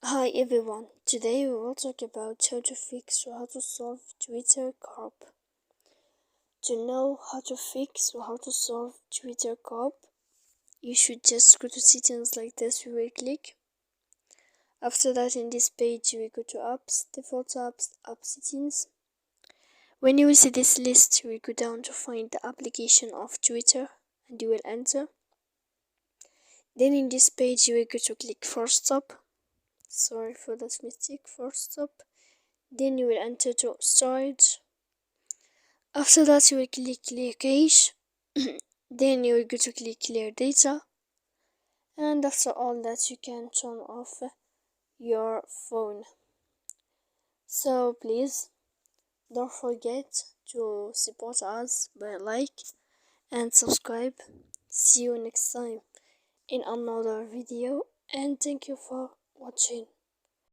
Hi everyone, today we will talk about how to fix or how to solve Twitter corp. To know how to fix or how to solve Twitter corp, you should just go to settings like this. We will click. After that, in this page, we go to apps, default apps, app settings. When you will see this list, we go down to find the application of Twitter and you will enter. Then in this page, you will go to click force stop. Sorry for that mistake, force stop. Then you will enter to storage. After that, you will click clear cache. Then you will go to click clear data. And after all that, you can turn off your phone. So please don't forget to support us by like and subscribe. See you next time in another video, and thank you for watching.